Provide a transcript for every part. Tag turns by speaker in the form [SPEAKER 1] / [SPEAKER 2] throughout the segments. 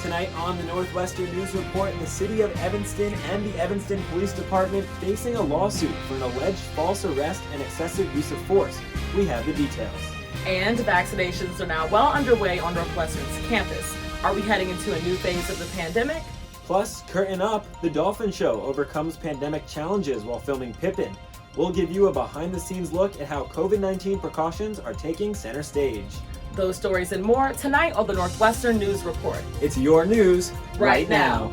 [SPEAKER 1] Tonight on the Northwestern News Report, the city of Evanston and the Evanston Police Department facing a lawsuit for an alleged false arrest and excessive use of force. We have the details.
[SPEAKER 2] And vaccinations are now well underway on Northwestern's campus. Are we heading into a new phase of the pandemic?
[SPEAKER 1] Plus, curtain up, the Dolphin Show overcomes pandemic challenges while filming Pippin. We'll give you a behind-the-scenes look at how COVID-19 precautions are taking center stage.
[SPEAKER 2] Those stories and more tonight on the Northwestern News Report.
[SPEAKER 1] It's your news
[SPEAKER 2] right now.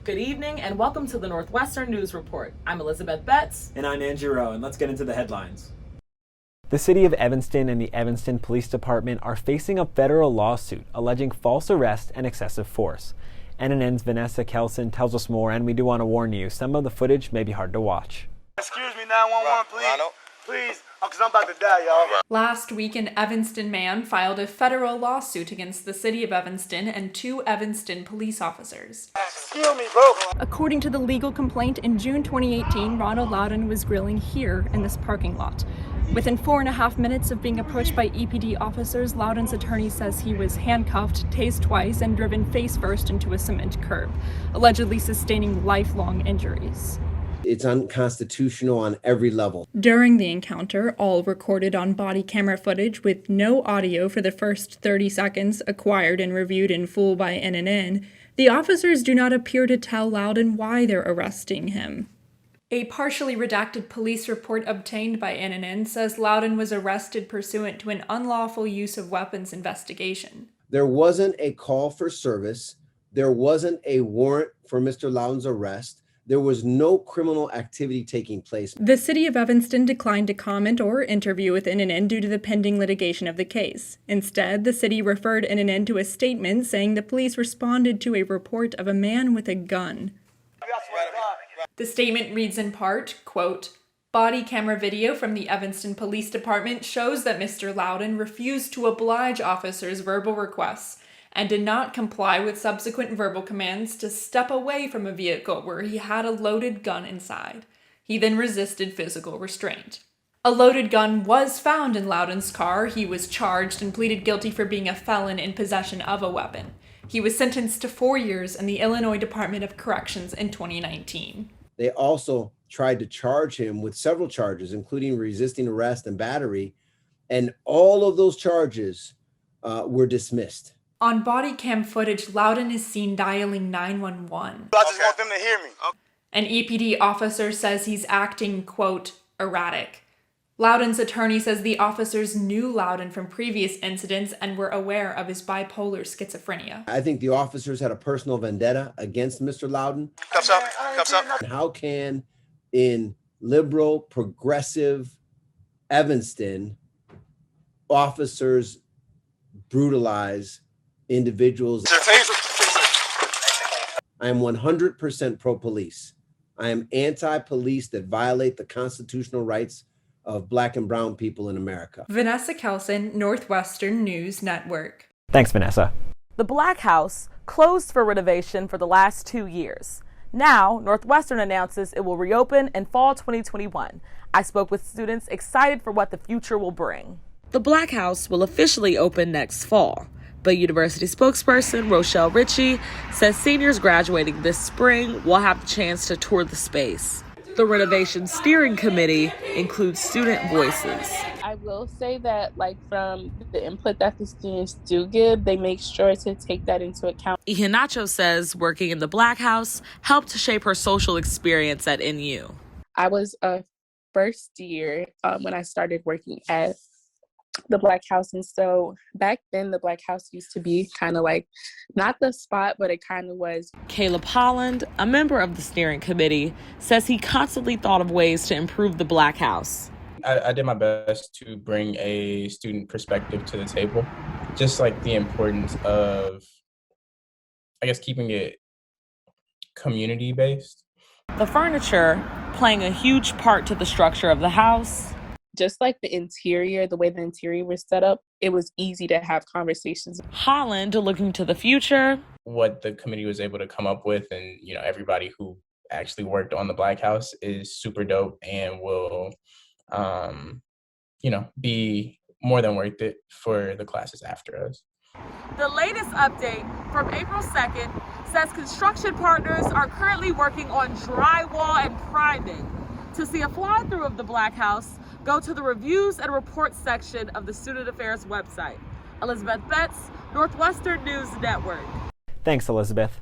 [SPEAKER 2] Good evening and welcome to the Northwestern News Report. I'm Elizabeth Betts.
[SPEAKER 1] And I'm Andrew Rowe, and let's get into the headlines. The city of Evanston and the Evanston Police Department are facing a federal lawsuit alleging false arrest and excessive force. NNN's Vanessa Kelson tells us more, and we do want to warn you, some of the footage may be hard to watch.
[SPEAKER 3] Excuse me, 911, please. Please, because I'm about to die, y'all.
[SPEAKER 4] Last week, an Evanston man filed a federal lawsuit against the city of Evanston and two Evanston police officers.
[SPEAKER 3] Excuse me, bro.
[SPEAKER 4] According to the legal complaint, in June 2018, Ronald Loudon was grilling here in this parking lot. Within 4.5 minutes of being approached by EPD officers, Loudon's attorney says he was handcuffed, tased twice, and driven face first into a cement curb, allegedly sustaining lifelong injuries.
[SPEAKER 5] It's unconstitutional on every level.
[SPEAKER 4] During the encounter, all recorded on body camera footage with no audio for the first 30 seconds acquired and reviewed in full by NNN, the officers do not appear to tell Loudon why they're arresting him. A partially redacted police report obtained by NNN says Loudon was arrested pursuant to an unlawful use of weapons investigation.
[SPEAKER 5] There wasn't a call for service. There wasn't a warrant for Mr. Loudon's arrest. There was no criminal activity taking place.
[SPEAKER 4] The city of Evanston declined to comment or interview with NNN due to the pending litigation of the case. Instead, the city referred NNN to a statement saying the police responded to a report of a man with a gun. The statement reads in part, quote, "Body camera video from the Evanston Police Department shows that Mr. Loudon refused to oblige officers' verbal requests and did not comply with subsequent verbal commands to step away from a vehicle where he had a loaded gun inside. He then resisted physical restraint. A loaded gun was found in Loudon's car. He was charged and pleaded guilty for being a felon in possession of a weapon. He was sentenced to 4 years in the Illinois Department of Corrections in 2019.
[SPEAKER 5] They also tried to charge him with several charges, including resisting arrest and battery, and all of those charges were dismissed.
[SPEAKER 4] On body cam footage, Loudon is seen dialing 911.
[SPEAKER 3] I just want them to hear me.
[SPEAKER 4] An EPD officer says he's acting, quote, erratic. Loudon's attorney says the officers knew Loudon from previous incidents and were aware of his bipolar schizophrenia.
[SPEAKER 5] I think the officers had a personal vendetta against Mr. Loudon.
[SPEAKER 3] Cups up, cups up.
[SPEAKER 5] How can, in liberal, progressive Evanston, officers brutalize individuals? I am 100% pro-police. I am anti-police that violate the constitutional rights of Black and brown people in America.
[SPEAKER 4] Vanessa Kelson, Northwestern News Network.
[SPEAKER 1] Thanks, Vanessa.
[SPEAKER 2] The Black House closed for renovation for the last 2 years. Now, Northwestern announces it will reopen in fall 2021. I spoke with students excited for what the future will bring. The Black House will officially open next fall, but university spokesperson Rochelle Ritchie says seniors graduating this spring will have the chance to tour the space. The renovation steering committee includes student voices.
[SPEAKER 6] I will say that, from the input that the students do give, they make sure to take that into account.
[SPEAKER 2] Iheanacho says working in the Black House helped to shape her social experience at NU.
[SPEAKER 6] I was a first year when I started working at the Black House. And so back then, the Black House used to be kind of not the spot, but it kind of was.
[SPEAKER 2] Caleb Holland, a member of the steering committee, says he constantly thought of ways to improve the Black House.
[SPEAKER 7] I did my best to bring a student perspective to the table, just the importance of, keeping it community-based.
[SPEAKER 2] The furniture playing a huge part to the structure of the house.
[SPEAKER 6] Just the interior, the way the interior was set up, it was easy to have conversations.
[SPEAKER 2] Holland, looking to the future,
[SPEAKER 7] what the committee was able to come up with, and everybody who actually worked on the Black House is super dope and will be more than worth it for the classes after us.
[SPEAKER 2] The latest update from April 2nd says construction partners are currently working on drywall and priming. To see a fly-through of the Black House, go to the Reviews and Reports section of the Student Affairs website. Elizabeth Betts, Northwestern News Network.
[SPEAKER 1] Thanks, Elizabeth.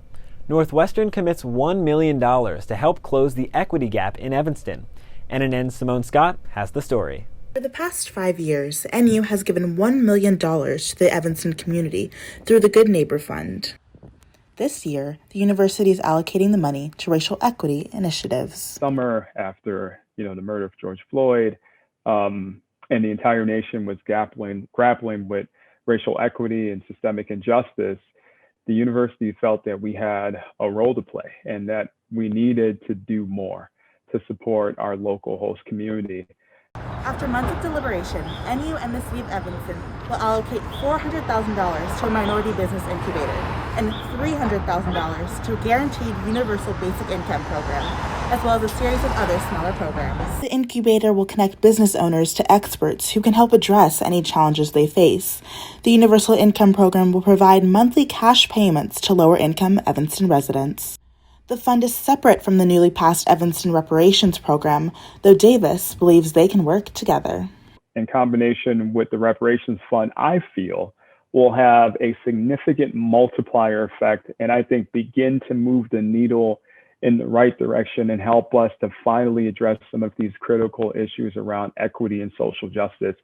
[SPEAKER 1] Northwestern commits $1 million to help close the equity gap in Evanston. NNN's Simone Scott has the story.
[SPEAKER 8] For the past 5 years, NU has given $1 million to the Evanston community through the Good Neighbor Fund. This year, the university is allocating the money to racial equity initiatives.
[SPEAKER 9] Summer after, the murder of George Floyd, and the entire nation was grappling with racial equity and systemic injustice, the university felt that we had a role to play and that we needed to do more to support our local host community.
[SPEAKER 8] After months of deliberation, NU and the City of Evanston will allocate $400,000 to a minority business incubator and $300,000 to a guaranteed universal basic income program, as well as a series of other smaller programs. The incubator will connect business owners to experts who can help address any challenges they face. The universal income program will provide monthly cash payments to lower-income Evanston residents. The fund is separate from the newly passed Evanston reparations program, though Davis believes they can work together.
[SPEAKER 9] In combination with the reparations fund, I feel will have a significant multiplier effect and I think begin to move the needle in the right direction and help us to finally address some of these critical issues around equity and social justice.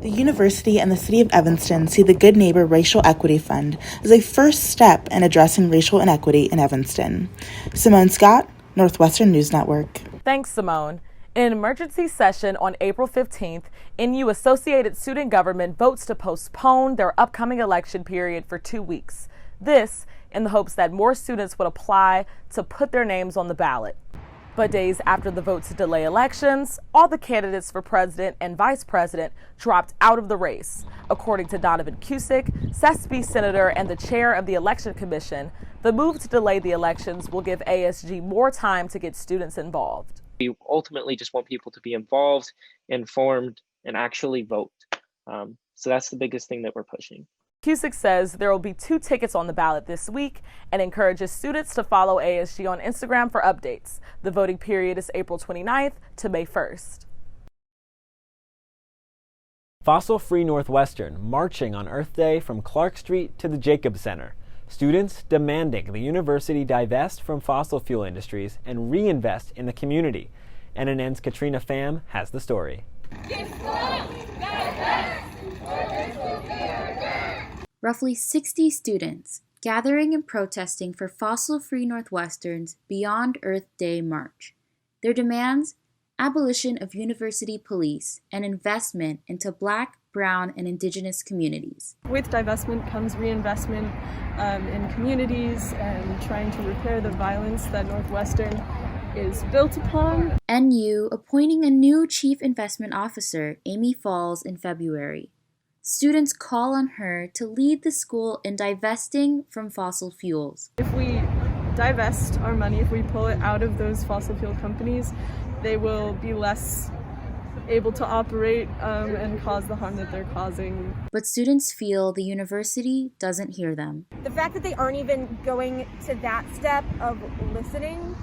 [SPEAKER 8] The university and the City of Evanston see the Good Neighbor Racial Equity Fund as a first step in addressing racial inequity in Evanston. Simone Scott, Northwestern News Network.
[SPEAKER 2] Thanks, Simone. In an emergency session on April 15th, NU Associated Student Government votes to postpone their upcoming election period for 2 weeks. This in the hopes that more students would apply to put their names on the ballot. But days after the vote to delay elections, all the candidates for president and vice president dropped out of the race. According to Donovan Cusick, SESP senator and the chair of the Election Commission, the move to delay the elections will give ASG more time to get students involved.
[SPEAKER 10] We ultimately just want people to be involved, informed, and actually vote. So that's the biggest thing that we're pushing.
[SPEAKER 2] Cusick says there will be 2 tickets on the ballot this week and encourages students to follow ASG on Instagram for updates. The voting period is April 29th to May 1st.
[SPEAKER 1] Fossil-free Northwestern marching on Earth Day from Clark Street to the Jacobs Center. Students demanding the university divest from fossil fuel industries and reinvest in the community. NNN's Katrina Pham has the story.
[SPEAKER 11] Roughly 60 students gathering and protesting for fossil-free Northwestern's Beyond Earth Day March. Their demands: abolition of university police and investment into Black, Brown, and Indigenous communities.
[SPEAKER 12] With divestment comes reinvestment in communities and trying to repair the violence that Northwestern is built upon.
[SPEAKER 11] NU appointing a new chief investment officer, Amy Falls, in February. Students call on her to lead the school in divesting from fossil fuels.
[SPEAKER 12] If we divest our money, if we pull it out of those fossil fuel companies, they will be less able to operate and cause the harm that they're causing.
[SPEAKER 11] But students feel the university doesn't hear them.
[SPEAKER 13] The fact that they aren't even going to that step of listening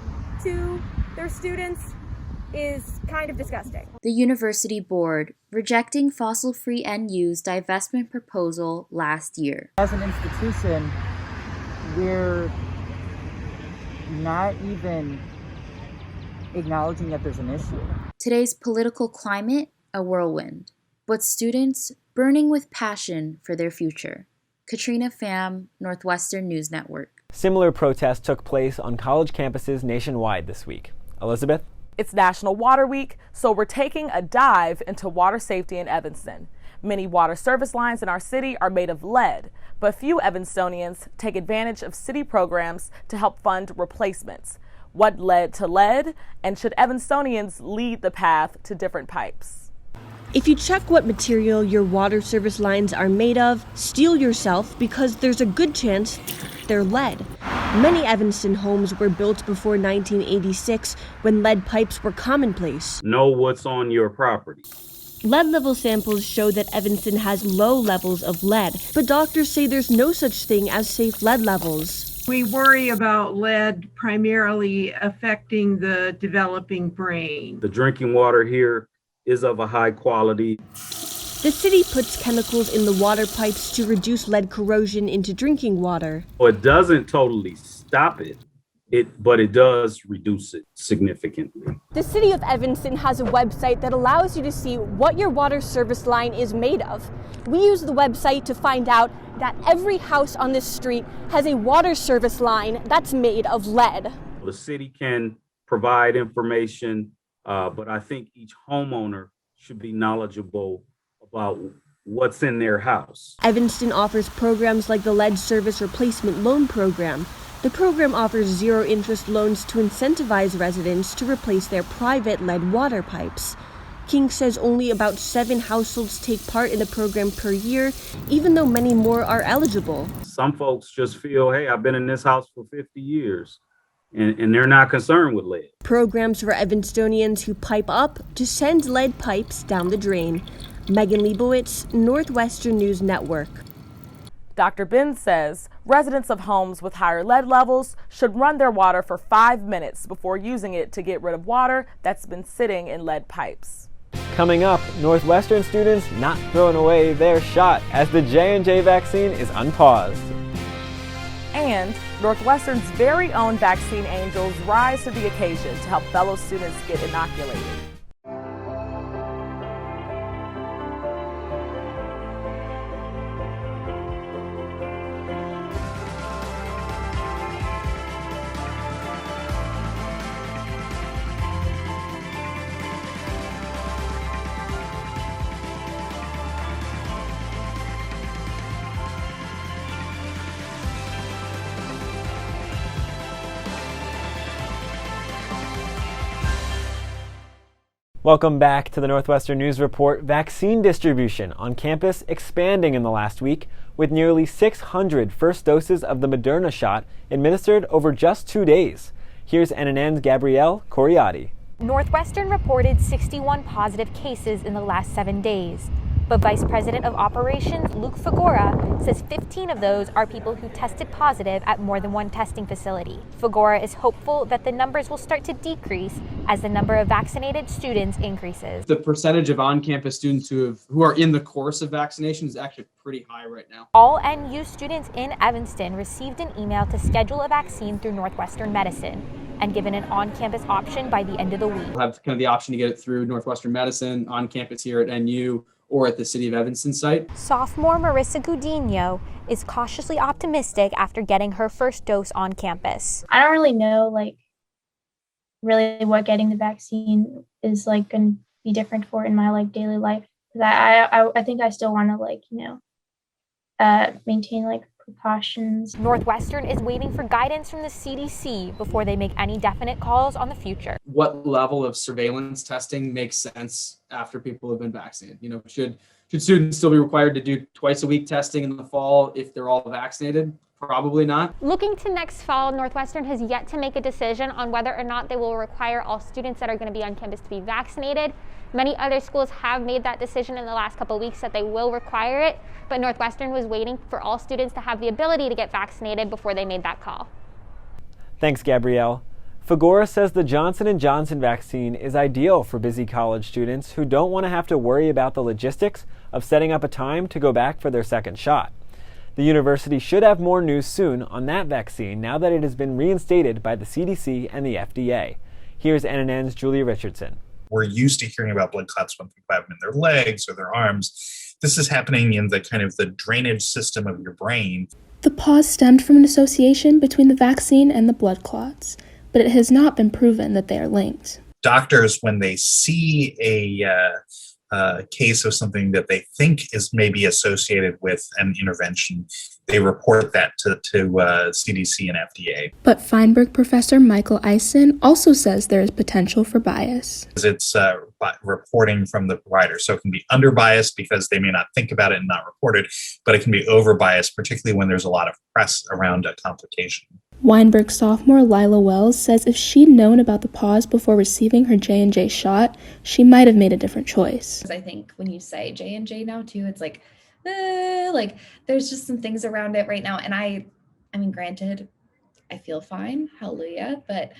[SPEAKER 13] to their students is kind of disgusting.
[SPEAKER 11] The university board rejecting fossil-free NU's divestment proposal last year.
[SPEAKER 14] As an institution, we're not even acknowledging that there's an issue.
[SPEAKER 11] Today's political climate, a whirlwind, but students burning with passion for their future. Katrina Pham, Northwestern News Network.
[SPEAKER 1] Similar protests took place on college campuses nationwide this week. Elizabeth?
[SPEAKER 2] It's National Water Week, so we're taking a dive into water safety in Evanston. Many water service lines in our city are made of lead, but few Evanstonians take advantage of city programs to help fund replacements. What led to lead, and should Evanstonians lead the path to different pipes?
[SPEAKER 15] If you check what material your water service lines are made of, steel yourself because there's a good chance if they're lead. Many Evanston homes were built before 1986 when lead pipes were commonplace.
[SPEAKER 16] Know what's on your property.
[SPEAKER 15] Lead level samples show that Evanston has low levels of lead, but doctors say there's no such thing as safe lead levels.
[SPEAKER 17] We worry about lead primarily affecting the developing brain.
[SPEAKER 16] The drinking water here is of a high quality.
[SPEAKER 15] The city puts chemicals in the water pipes to reduce lead corrosion into drinking water.
[SPEAKER 16] Well, it doesn't totally stop it, but it does reduce it significantly.
[SPEAKER 15] The city of Evanston has a website that allows you to see what your water service line is made of. We use the website to find out that every house on this street has a water service line that's made of lead.
[SPEAKER 16] The city can provide information, but I think each homeowner should be knowledgeable about what's in their house.
[SPEAKER 15] Evanston offers programs like the Lead Service Replacement Loan Program. The program offers zero-interest loans to incentivize residents to replace their private lead water pipes. King says only about 7 households take part in the program per year, even though many more are eligible.
[SPEAKER 16] Some folks just feel, hey, I've been in this house for 50 years, and they're not concerned with lead.
[SPEAKER 15] Programs for Evanstonians who pipe up to send lead pipes down the drain. Megan Leibowitz, Northwestern News Network.
[SPEAKER 2] Dr. Benz says residents of homes with higher lead levels should run their water for 5 minutes before using it to get rid of water that's been sitting in lead pipes.
[SPEAKER 1] Coming up, Northwestern students not throwing away their shot as the J&J vaccine is unpaused.
[SPEAKER 2] And Northwestern's very own vaccine angels rise to the occasion to help fellow students get inoculated.
[SPEAKER 1] Welcome back to the Northwestern News Report. Vaccine distribution on campus expanding in the last week, with nearly 600 first doses of the Moderna shot administered over just 2 days. Here's NNN's Gabrielle Coriati.
[SPEAKER 18] Northwestern reported 61 positive cases in the last 7 days, but Vice President of Operations Luke Fagora says 15 of those are people who tested positive at more than one testing facility. Fagora is hopeful that the numbers will start to decrease as the number of vaccinated students increases.
[SPEAKER 19] The percentage of on-campus students who are in the course of vaccination is actually pretty high right now.
[SPEAKER 18] All NU students in Evanston received an email to schedule a vaccine through Northwestern Medicine and given an on-campus option by the end of the week.
[SPEAKER 19] We'll have kind of the option to get it through Northwestern Medicine on campus here at NU or at the City of Evanston site.
[SPEAKER 18] Sophomore Marissa Gudinho is cautiously optimistic after getting her first dose on campus.
[SPEAKER 20] I don't really know, really what getting the vaccine is going to be different for in my daily life. I think I still want to maintain precautions.
[SPEAKER 18] Northwestern is waiting for guidance from the CDC before they make any definite calls on the future.
[SPEAKER 19] What level of surveillance testing makes sense after people have been vaccinated? Should students still be required to do twice a week testing in the fall if they're all vaccinated? Probably not.
[SPEAKER 18] Looking to next fall, Northwestern has yet to make a decision on whether or not they will require all students that are going to be on campus to be vaccinated. Many other schools have made that decision in the last couple of weeks that they will require it, but Northwestern was waiting for all students to have the ability to get vaccinated before they made that call.
[SPEAKER 1] Thanks, Gabrielle. Fagora says the Johnson & Johnson vaccine is ideal for busy college students who don't want to have to worry about the logistics of setting up a time to go back for their second shot. The university should have more news soon on that vaccine now that it has been reinstated by the CDC and the FDA. Here's NNN's Julia Richardson.
[SPEAKER 21] We're used to hearing about blood clots when people have them in their legs or their arms. This is happening in the drainage system of your brain.
[SPEAKER 22] The pause stemmed from an association between the vaccine and the blood clots, but it has not been proven that they are linked.
[SPEAKER 21] Doctors, when they see a case of something that they think is maybe associated with an intervention, they report that to CDC and FDA.
[SPEAKER 22] But Feinberg professor Michael Eisen also says there is potential for bias.
[SPEAKER 21] It's reporting from the provider. So it can be under biased because they may not think about it and not report it, but it can be over biased, particularly when there's a lot of press around a complication.
[SPEAKER 22] Weinberg sophomore Lila Wells says if she'd known about the pause before receiving her J&J shot, she might have made a different choice.
[SPEAKER 3] I think when you say J&J now too, it's like there's just some things around it right now. And I mean, granted, I feel fine, hallelujah, but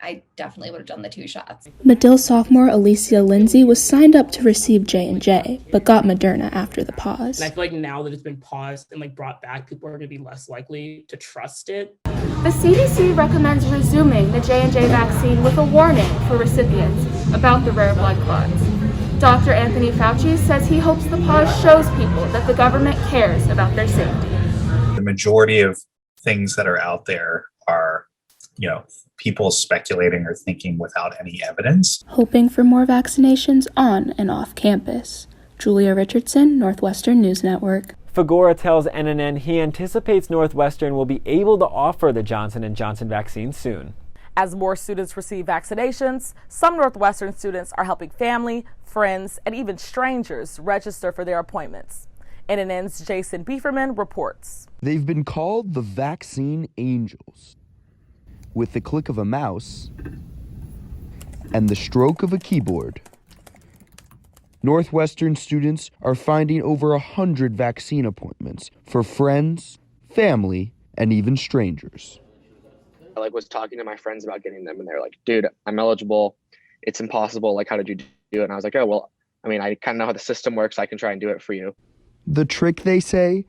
[SPEAKER 3] I definitely would have done the 2 shots.
[SPEAKER 22] Medill sophomore Alicia Lindsay was signed up to receive J&J, but got Moderna after the pause.
[SPEAKER 5] And I feel like now that it's been paused and brought back, people are going to be less likely to trust it.
[SPEAKER 23] The CDC recommends resuming the J&J vaccine with a warning for recipients about the rare blood clots. Dr. Anthony Fauci says he hopes the pause shows people that the government cares about their safety.
[SPEAKER 21] The majority of things that are out there are, people speculating or thinking without any evidence.
[SPEAKER 22] Hoping for more vaccinations on and off campus. Julia Richardson, Northwestern News Network.
[SPEAKER 1] Fagora tells NNN he anticipates Northwestern will be able to offer the Johnson & Johnson vaccine soon.
[SPEAKER 2] As more students receive vaccinations, some Northwestern students are helping family, friends, and even strangers register for their appointments. NNN's Jason Bieferman reports.
[SPEAKER 24] They've been called the Vaccine Angels. With the click of a mouse and the stroke of a keyboard, Northwestern students are finding over 100 vaccine appointments for friends, family, and even strangers.
[SPEAKER 25] I was talking to my friends about getting them, and they're like, dude, I'm eligible. It's impossible. How did you do it? And I was like, oh, well, I kind of know how the system works. I can try and do it for you.
[SPEAKER 24] The trick, they say,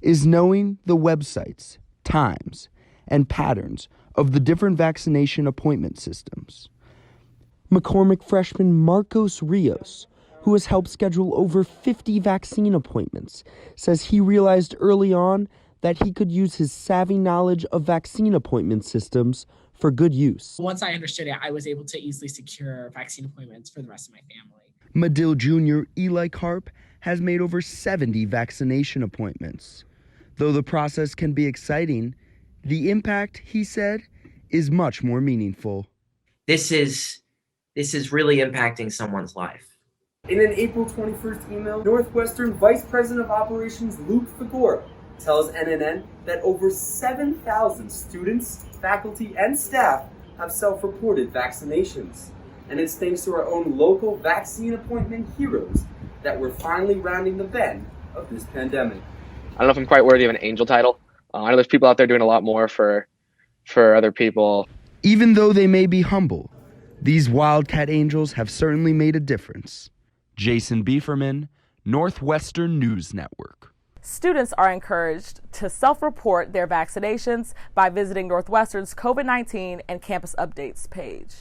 [SPEAKER 24] is knowing the websites, times, and patterns of the different vaccination appointment systems. McCormick freshman Marcos Rios, who has helped schedule over 50 vaccine appointments, says he realized early on that he could use his savvy knowledge of vaccine appointment systems for good use.
[SPEAKER 26] Once I understood it, I was able to easily secure vaccine appointments for the rest of my family.
[SPEAKER 24] Medill Jr. Eli Karp has made over 70 vaccination appointments. Though the process can be exciting, the impact, he said, is much more meaningful.
[SPEAKER 27] This is really impacting someone's life.
[SPEAKER 28] In an April 21st email, Northwestern Vice President of Operations Luke Fagora tells NNN that over 7,000 students, faculty, and staff have self-reported vaccinations. And it's thanks to our own local vaccine appointment heroes that we're finally rounding the bend of this pandemic.
[SPEAKER 25] I don't know if I'm quite worthy of an angel title. I know there's people out there doing a lot more for other people.
[SPEAKER 24] Even though they may be humble, these Wildcat Angels have certainly made a difference. Jason Bieferman, Northwestern News Network.
[SPEAKER 2] Students are encouraged to self-report their vaccinations by visiting Northwestern's COVID-19 and campus updates page.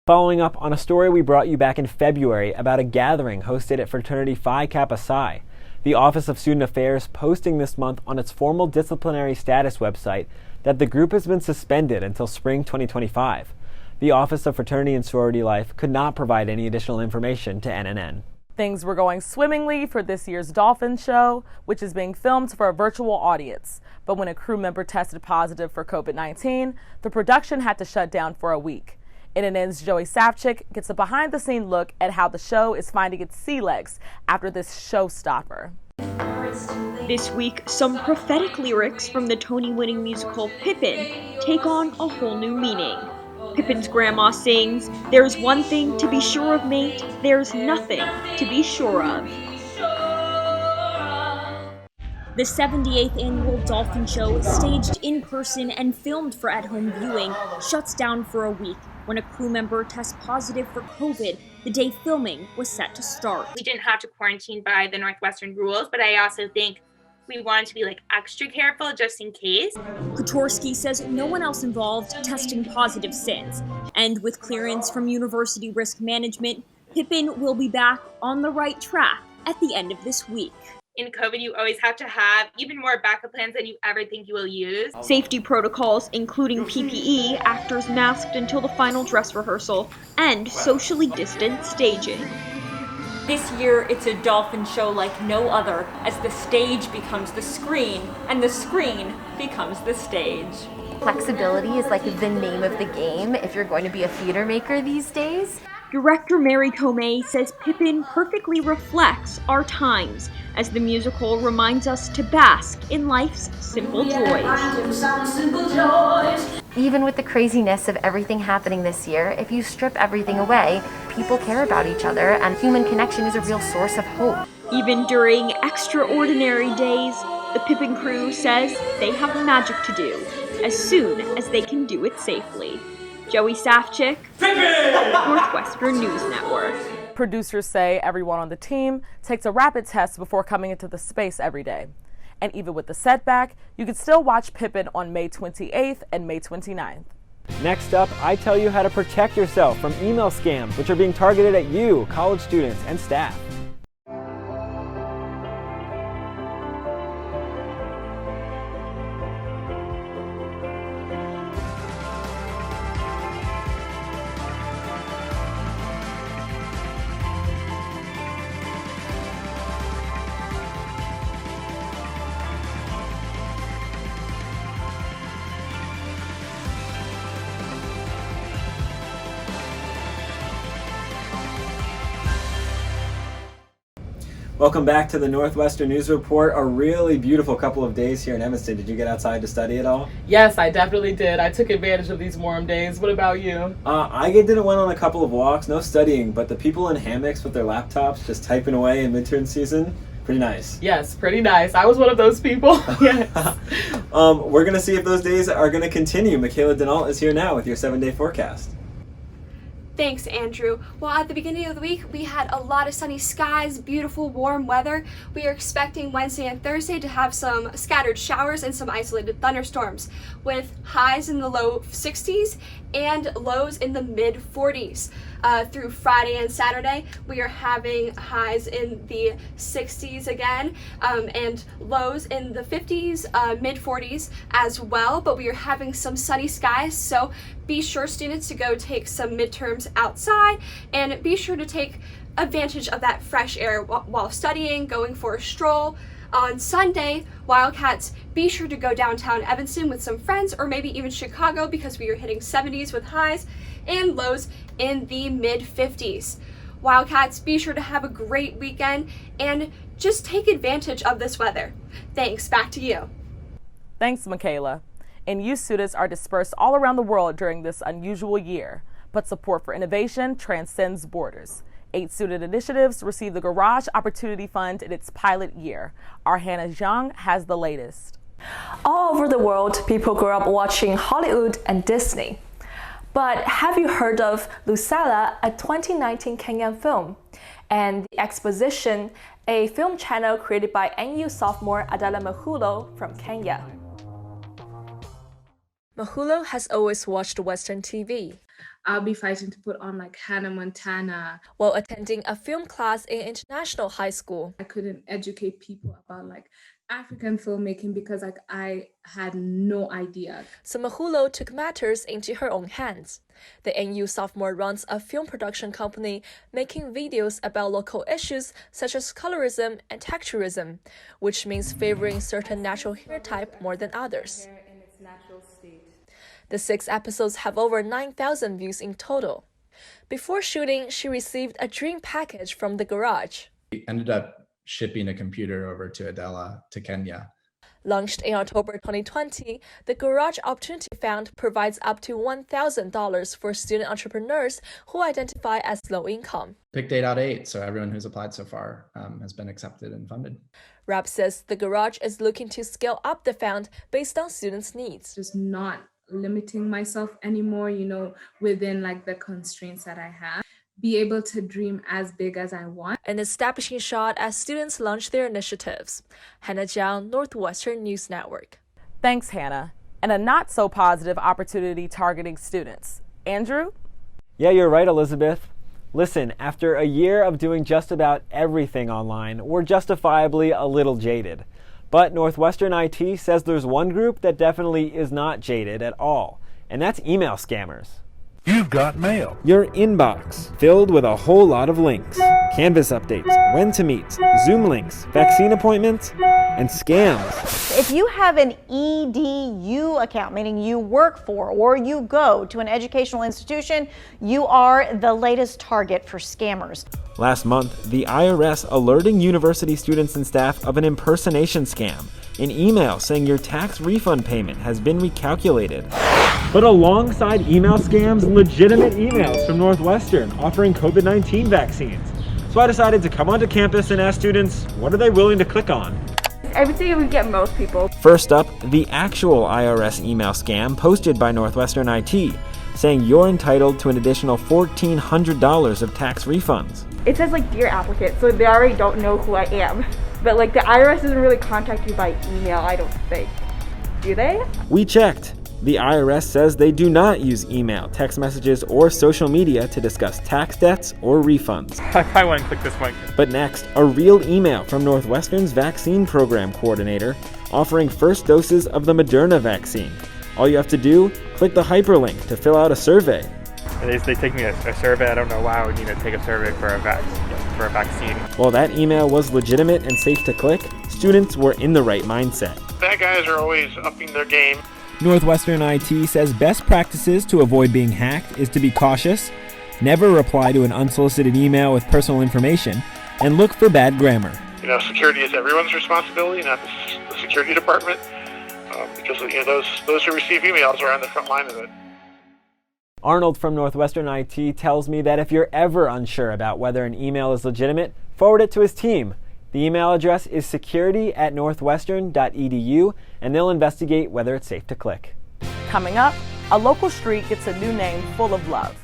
[SPEAKER 1] Following up on a story we brought you back in February about a gathering hosted at fraternity Phi Kappa Psi, the Office of Student Affairs posting this month on its formal disciplinary status website that the group has been suspended until spring 2025. The Office of Fraternity and Sorority Life could not provide any additional information to NNN.
[SPEAKER 2] Things were going swimmingly for this year's Dolphin Show, which is being filmed for a virtual audience. But when a crew member tested positive for COVID-19, the production had to shut down for a week. NNN's Joey Savchik gets a behind-the-scenes look at how the show is finding its sea legs after this showstopper.
[SPEAKER 29] This week, some prophetic lyrics from the Tony-winning musical Pippin take on a whole new meaning. Pippin's grandma sings, "There's one thing to be sure of, mate, there's nothing to be sure of." The 78th annual Dolphin Show, staged in person and filmed for at-home viewing, shuts down for a week when a crew member tests positive for COVID the day filming was set to start.
[SPEAKER 30] We didn't have to quarantine by the Northwestern rules, but I also think we wanted to be extra careful just in case.
[SPEAKER 29] Kotorski says no one else involved testing positive since, and with clearance from University Risk Management, Pippin will be back on the right track at the end of this week.
[SPEAKER 30] In COVID, you always have to have even more backup plans than you ever think you will use.
[SPEAKER 29] Safety protocols, including PPE, actors masked until the final dress rehearsal, and socially distanced staging. This year, it's a dolphin show like no other, as the stage becomes the screen, and the screen becomes the stage.
[SPEAKER 4] Flexibility is like the name of the game if you're going to be a theater maker these days.
[SPEAKER 29] Director Mary Comey says Pippin perfectly reflects our times, as the musical reminds us to bask in life's simple joys.
[SPEAKER 4] Even with the craziness of everything happening this year, if you strip everything away, people care about each other, and human connection is a real source of hope.
[SPEAKER 29] Even during extraordinary days, the Pippin crew says they have magic to do, as soon as they can do it safely. Joey Safchik, Northwestern News Network.
[SPEAKER 2] Producers say everyone on the team takes a rapid test before coming into the space every day. And even with the setback, you can still watch Pippin on May 28th and May 29th.
[SPEAKER 1] Next up, I tell you how to protect yourself from email scams, which are being targeted at you, college students, and staff. Welcome back to the Northwestern News Report. A really beautiful couple of days here in Evanston. Did you get outside to study at all?
[SPEAKER 2] Yes, I definitely did. I took advantage of these warm days. What about you?
[SPEAKER 1] I didn't went on a couple of walks, no studying, but the people in hammocks with their laptops just typing away in midterm season, pretty nice.
[SPEAKER 2] Yes, pretty nice. I was one of those people. Yes.
[SPEAKER 1] We're going to see if those days are going to continue. Michaela Denault is here now with your 7-day forecast.
[SPEAKER 6] Thanks, Andrew. Well, at the beginning of the week, we had a lot of sunny skies, beautiful warm weather. We are expecting Wednesday and Thursday to have some scattered showers and some isolated thunderstorms, with highs in the low 60s and lows in the mid 40s. Through Friday and Saturday, we are having highs in the 60s again, and lows in the 50s, mid 40s as well, but we are having some sunny skies, so be sure, students, to go take some midterms outside, and be sure to take advantage of that fresh air while studying, going for a stroll. On Sunday, Wildcats, be sure to go downtown Evanston with some friends, or maybe even Chicago, because we are hitting 70s with highs and lows in the mid 50s. Wildcats, be sure to have a great weekend and just take advantage of this weather. Thanks, back to you.
[SPEAKER 2] Thanks, Michaela. And you students are dispersed all around the world during this unusual year, but support for innovation transcends borders. 8 student initiatives received the Garage Opportunity Fund in its pilot year. Our Hannah Zhang has the latest.
[SPEAKER 7] All over the world, people grew up watching Hollywood and Disney. But have you heard of Lucella, a 2019 Kenyan film, and The Exposition, a film channel created by NU sophomore Adala Mahulo from Kenya? Mahulo has always watched Western TV.
[SPEAKER 8] I'll be fighting to put on like Hannah Montana.
[SPEAKER 7] While attending a film class in international high school,
[SPEAKER 8] I couldn't educate people about like African filmmaking because like I had no idea.
[SPEAKER 7] So Mahulo took matters into her own hands. The NU sophomore runs a film production company making videos about local issues such as colorism and texturism, which means favoring certain natural hair type more than others. The 6 episodes have over 9,000 views in total. Before shooting, she received a dream package from the Garage.
[SPEAKER 9] We ended up shipping a computer over to Adela to Kenya.
[SPEAKER 7] Launched in October 2020, the Garage Opportunity Fund provides up to $1,000 for student entrepreneurs who identify as low income.
[SPEAKER 9] Picked 8 out of 8, so everyone who's applied so far has been accepted and funded.
[SPEAKER 7] Rap says the Garage is looking to scale up the fund based on students' needs.
[SPEAKER 8] Just not limiting myself anymore, within like the constraints that I have. Be able to dream as big as I want.
[SPEAKER 7] An establishing shot as students launch their initiatives. Hannah Jiang, Northwestern News Network.
[SPEAKER 2] Thanks, Hannah. And a not so positive opportunity targeting students. Andrew?
[SPEAKER 1] Yeah, you're right, Elizabeth. Listen, after a year of doing just about everything online, we're justifiably a little jaded. But Northwestern IT says there's one group that definitely is not jaded at all, and that's email scammers.
[SPEAKER 10] You've got mail.
[SPEAKER 1] Your inbox filled with a whole lot of links. Canvas updates, when to meet, Zoom links, vaccine appointments, and scams.
[SPEAKER 11] If you have an EDU account, meaning you work for or you go to an educational institution, you are the latest target for scammers.
[SPEAKER 1] Last month, the IRS alerting university students and staff of an impersonation scam, an email saying your tax refund payment has been recalculated. But alongside email scams, legitimate emails from Northwestern offering COVID-19 vaccines. So I decided to come onto campus and ask students, what are they willing to click on?
[SPEAKER 23] Everything we get most people.
[SPEAKER 1] First up, the actual IRS email scam posted by Northwestern IT, saying you're entitled to an additional $1,400 of tax refunds.
[SPEAKER 23] It says like dear applicant, so they already don't know who I am. But like the IRS doesn't really contact you by email, I don't think. Do they?
[SPEAKER 1] We checked. The IRS says they do not use email, text messages, or social media to discuss tax debts or refunds.
[SPEAKER 12] I probably want to click this one.
[SPEAKER 1] But next, a real email from Northwestern's vaccine program coordinator offering first doses of the Moderna vaccine. All you have to do, click the hyperlink to fill out a survey.
[SPEAKER 12] They take me a survey. I don't know why I would need to take a survey for a vaccine.
[SPEAKER 1] While that email was legitimate and safe to click, students were in the right mindset.
[SPEAKER 10] Bad guys are always upping their game.
[SPEAKER 1] Northwestern IT says best practices to avoid being hacked is to be cautious, never reply to an unsolicited email with personal information, and look for bad grammar.
[SPEAKER 10] You know, security is everyone's responsibility, not the security department, because you know those who receive emails are on the front line of it.
[SPEAKER 1] Arnold from Northwestern IT tells me that if you're ever unsure about whether an email is legitimate, forward it to his team. The email address is security@northwestern.edu, and they'll investigate whether it's safe to click.
[SPEAKER 2] Coming up, a local street gets a new name full of love.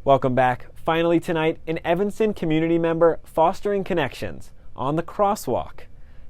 [SPEAKER 1] Welcome back. Finally tonight, an Evanston community member fostering connections on the crosswalk.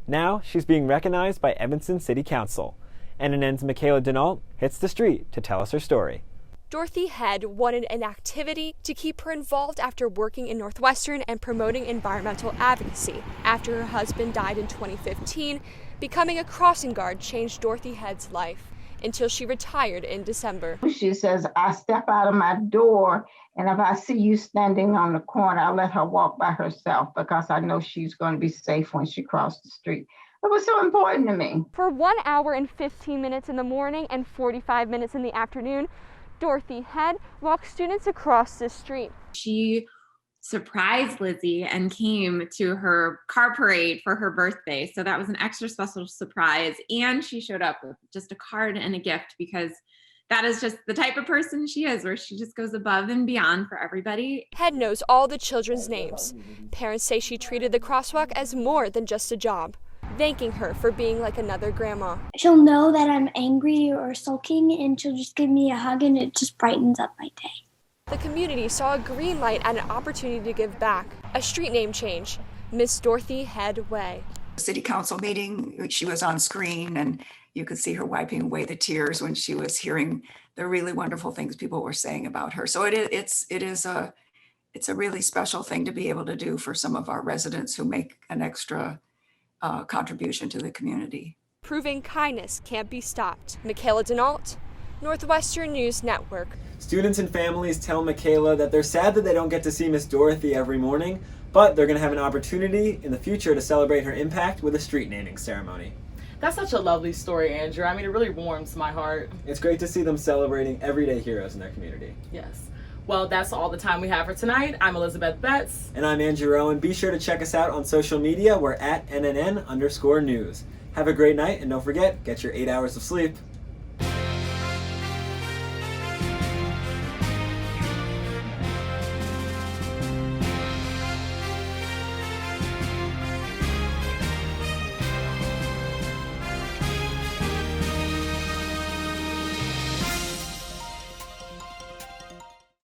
[SPEAKER 1] Now she's being recognized by Evanston City Council. NNN's Michaela Denault hits the street to tell us her story.
[SPEAKER 6] Dorothy Head wanted an activity to keep her involved after working in Northwestern and promoting environmental advocacy. After her husband died in 2015, becoming a crossing guard changed Dorothy Head's life until she retired in December.
[SPEAKER 13] She says, I step out of my door, and if I see you standing on the corner, I let her walk by herself because I know she's going to be safe when she crosses the street. It was so important to me.
[SPEAKER 6] For 1 hour and 15 minutes in the morning and 45 minutes in the afternoon, Dorothy Head walked students across the street.
[SPEAKER 14] She surprised Lizzie and came to her car parade for her birthday. So that was an extra special surprise. And she showed up with just a card and a gift because that is just the type of person she is, where she just goes above and beyond for everybody.
[SPEAKER 6] Head knows all the children's names. Parents say she treated the crosswalk as more than just a job, thanking her for being like another grandma.
[SPEAKER 15] She'll know that I'm angry or sulking, and she'll just give me a hug, and it just brightens up my day.
[SPEAKER 6] The community saw a green light and an opportunity to give back. A street name change, Miss Dorothy Head Way.
[SPEAKER 16] City council meeting, she was on screen, and you could see her wiping away the tears when she was hearing the really wonderful things people were saying about her. So it's a really special thing to be able to do for some of our residents who make an extra contribution to the community.
[SPEAKER 6] Proving kindness can't be stopped. Michaela Denault, Northwestern News Network.
[SPEAKER 1] Students and families tell Michaela that they're sad that they don't get to see Miss Dorothy every morning, but they're going to have an opportunity in the future to celebrate her impact with a street naming ceremony.
[SPEAKER 2] That's such a lovely story, Andrew. I mean, it really warms my heart.
[SPEAKER 1] It's great to see them celebrating everyday heroes in their community.
[SPEAKER 2] Yes. Well, that's all the time we have for tonight. I'm Elizabeth Betts.
[SPEAKER 1] And I'm Andrew Rowan. Be sure to check us out on social media. We're at NNN_news. Have a great night, and don't forget, get your 8 hours of sleep.